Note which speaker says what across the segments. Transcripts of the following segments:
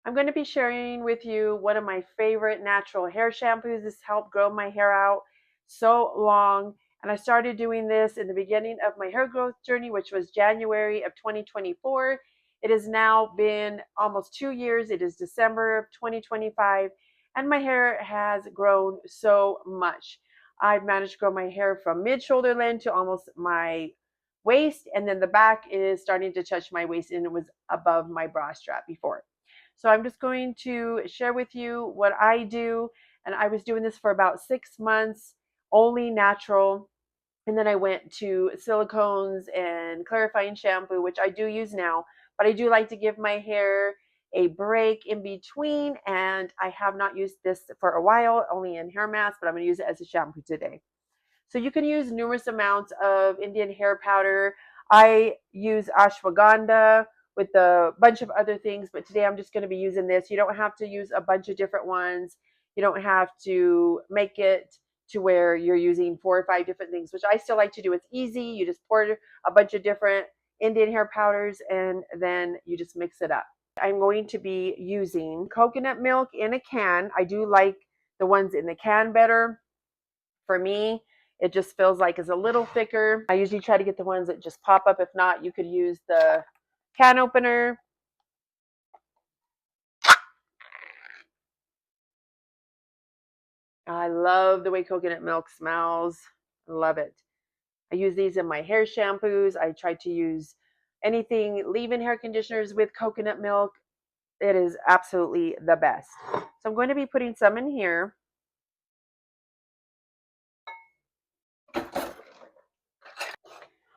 Speaker 1: I'm going to be sharing with you one of my favorite natural hair shampoos. This helped grow my hair out so long. And I started doing this in the beginning of my hair growth journey, which was January of 2024. It has now been almost 2 years. It is December of 2025, and my hair has grown so much. I've managed to grow my hair from mid shoulder length to almost my waist, and then the back is starting to touch my waist, and it was above my bra strap before. So I'm just going to share with you what I do. And I was doing this for about 6 months, only natural. And then I went to silicones and clarifying shampoo, which I do use now. But I do like to give my hair a break in between. And I have not used this for a while, only in hair mask, but I'm going to use it as a shampoo today. So you can use numerous amounts of Indian hair powder. I use ashwagandha with a bunch of other things, but today I'm just going to be using this. You don't have to use a bunch of different ones. You don't have to make it to where you're using 4 or 5 different things, which I still like to do. It's easy. You just pour a bunch of different Indian hair powders and then you just mix it up. I'm going to be using coconut milk in a can. I do like the ones in the can better. For me, it just feels like it's a little thicker. I usually try to get the ones that just pop up. If not, you could use the can opener. I love the way coconut milk smells. I love it. I use these in my hair shampoos. I try to use anything leave-in hair conditioners with coconut milk. It is absolutely the best. So I'm going to be putting some in here. And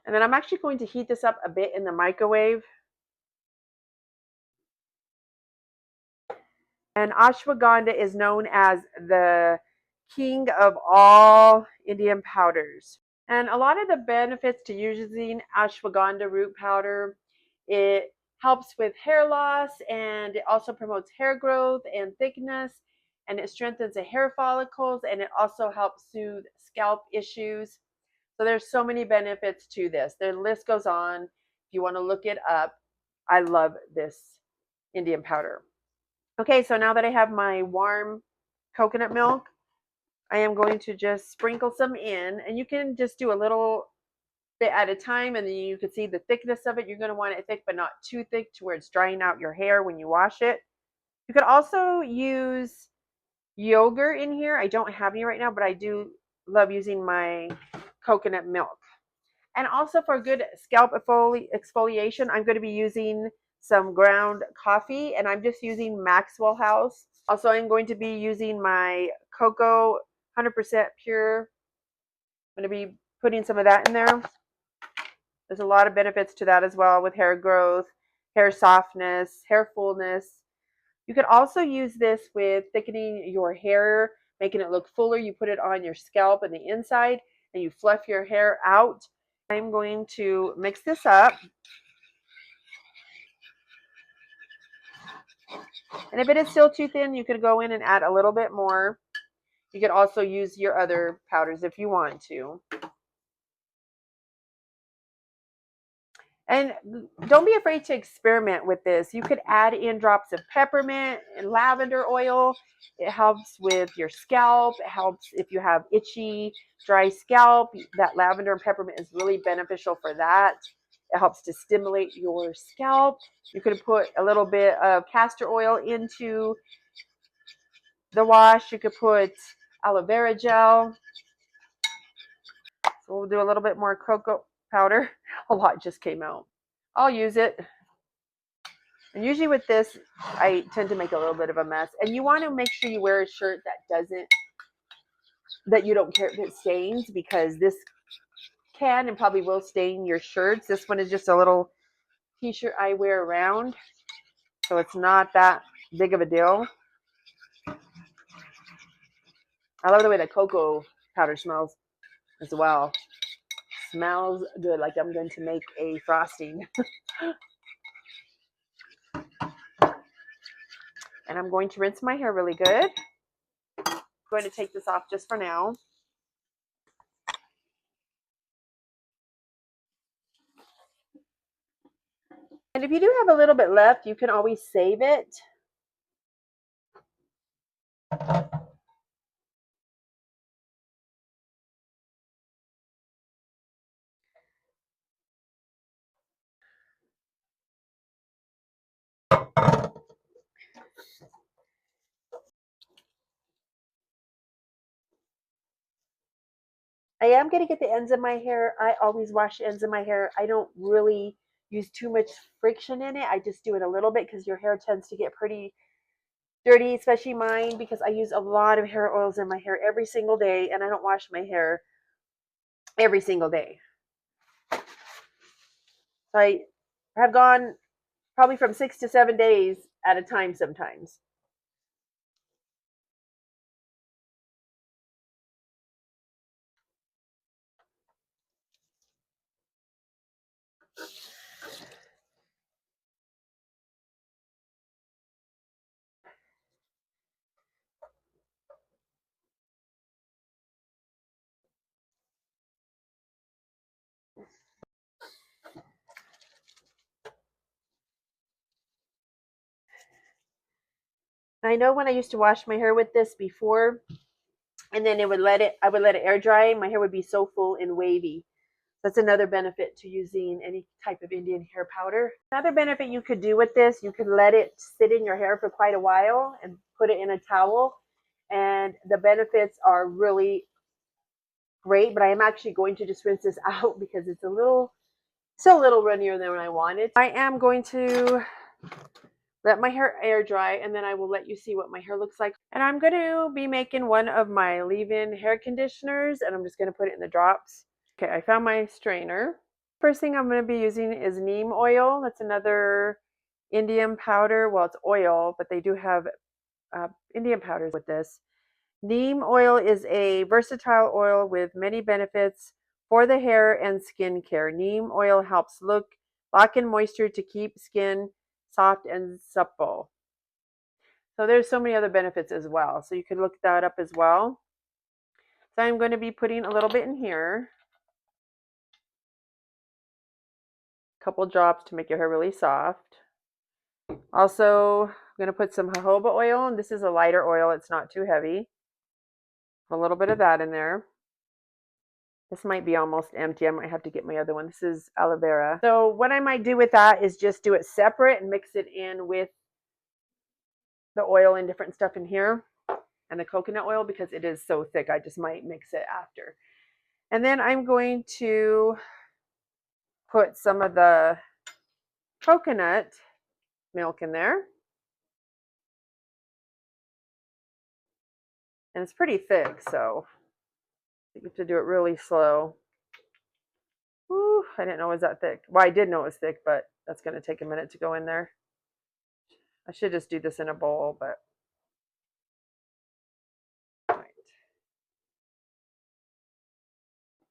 Speaker 1: then I'm actually going to heat this up a bit in the microwave. And ashwagandha is known as the king of all Indian powders. And a lot of the benefits to using ashwagandha root powder, it helps with hair loss, and it also promotes hair growth and thickness, and it strengthens the hair follicles, and it also helps soothe scalp issues. So there's so many benefits to this. The list goes on. If you want to look it up, I love this Indian powder. Okay, so now that I have my warm coconut milk, I am going to just sprinkle some in, and you can just do a little bit at a time, and then you can see the thickness of it. You're going to want it thick, but not too thick to where it's drying out your hair when you wash it. You could also use yogurt in here. I don't have any right now, but I do love using my coconut milk. And also for good scalp exfoliation, I'm going to be using some ground coffee, and I'm just using Maxwell House. Also, I'm going to be using my cocoa 100% pure. I'm going to be putting some of that in there. There's a lot of benefits to that as well with hair growth, hair softness, hair fullness. You could also use this with thickening your hair, making it look fuller. You put it on your scalp and the inside, and you fluff your hair out. I'm going to mix this up. And if it is still too thin, you could go in and add a little bit more. You could also use your other powders if you want to. And don't be afraid to experiment with this. You could add in drops of peppermint and lavender oil. It helps with your scalp. It helps if you have itchy, dry scalp. That lavender and peppermint is really beneficial for that. It helps to stimulate your scalp. You could put a little bit of castor oil into the wash. You could put aloe vera gel. So we'll do a little bit more cocoa powder. A lot just came out. I'll use it. And usually with this, I tend to make a little bit of a mess. And you want to make sure you wear a shirt that you don't care if it stains, because this can and probably will stain your shirts. This one is just a little t-shirt I wear around, so it's not that big of a deal. I love the way the cocoa powder smells as well. Smells good, like I'm going to make a frosting. And I'm going to rinse my hair really good. I'm going to take this off just for now. And if you do have a little bit left, you can always save it. am going to get the ends of my hair. I always wash the ends of my hair. I don't really use too much friction in it. I just do it a little bit because your hair tends to get pretty dirty, especially mine, because I use a lot of hair oils in my hair every single day, and I don't wash my hair every single day. So I have gone probably from 6 to 7 days at a time sometimes. I know when I used to wash my hair with this before, and then I would let it air dry, my hair would be so full and wavy. That's another benefit to using any type of Indian hair powder. Another benefit you could do with this, you could let it sit in your hair for quite a while and put it in a towel. And the benefits are really great, but I am actually going to just rinse this out because it's still a little runnier than I wanted. I am going to let my hair air dry, and then I will let you see what my hair looks like. And I'm going to be making one of my leave-in hair conditioners, and I'm just going to put it in the drops. Okay, I found my strainer. First thing I'm going to be using is neem oil. That's another Indian powder. Well, it's oil, but they do have Indian powders with this. Neem oil is a versatile oil with many benefits for the hair and skin care. Neem oil helps lock in moisture to keep skin soft and supple. So there's so many other benefits as well. So you could look that up as well. So I'm going to be putting a little bit in here. A couple drops to make your hair really soft. Also, I'm going to put some jojoba oil, and this is a lighter oil. It's not too heavy. A little bit of that in there. This might be almost empty. I might have to get my other one. This is aloe vera. So what I might do with that is just do it separate and mix it in with the oil and different stuff in here and the coconut oil because it is so thick. I just might mix it after. And then I'm going to put some of the coconut milk in there. And it's pretty thick, so you have to do it really slow. Ooh, I didn't know it was that thick. Well, I did know it was thick, but that's going to take a minute to go in there. I should just do this in a bowl, but right.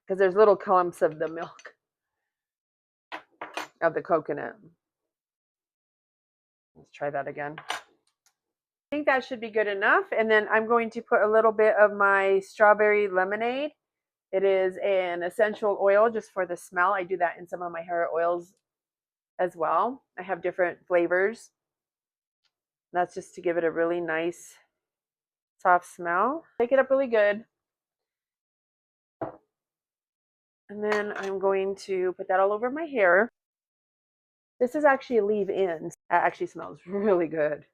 Speaker 1: Because there's little clumps of the milk of the coconut. Let's try that again. I think that should be good enough. And then I'm going to put a little bit of my strawberry lemonade. It is an essential oil just for the smell. I do that in some of my hair oils as well. I have different flavors. That's just to give it a really nice soft smell. Take it up really good. And then I'm going to put that all over my hair. This is actually a leave-in. That actually smells really good.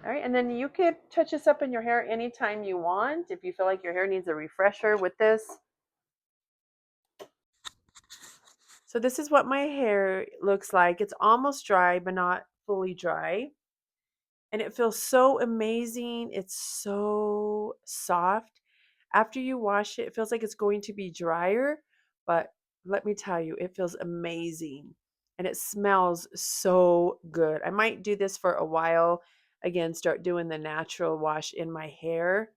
Speaker 1: All right, and then you could touch this up in your hair anytime you want if you feel like your hair needs a refresher with this. So this is what my hair looks like. It's almost dry, but not fully dry. And it feels so amazing. It's so soft. After you wash it, it feels like it's going to be drier, but let me tell you, it feels amazing. And it smells so good. I might do this for a while. Again, start doing the natural wash in my hair.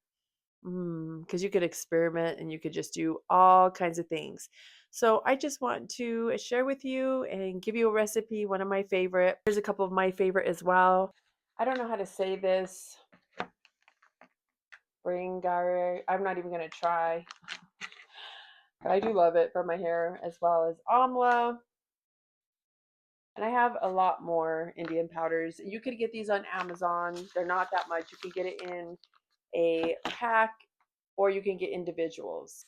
Speaker 1: Because you could experiment and you could just do all kinds of things. So I just want to share with you and give you a recipe, one of my favorite. Here's a couple of my favorite as well. I don't know how to say this. Bringare. I'm not even going to try. But I do love it for my hair, as well as amla. And I have a lot more Indian powders. You could get these on Amazon. They're not that much. You can get it in a pack, or you can get individuals.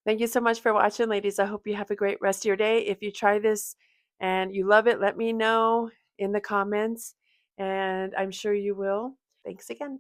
Speaker 1: Thank you so much for watching, ladies. I hope you have a great rest of your day. If you try this and you love it, let me know. in the comments, and I'm sure you will. Thanks again.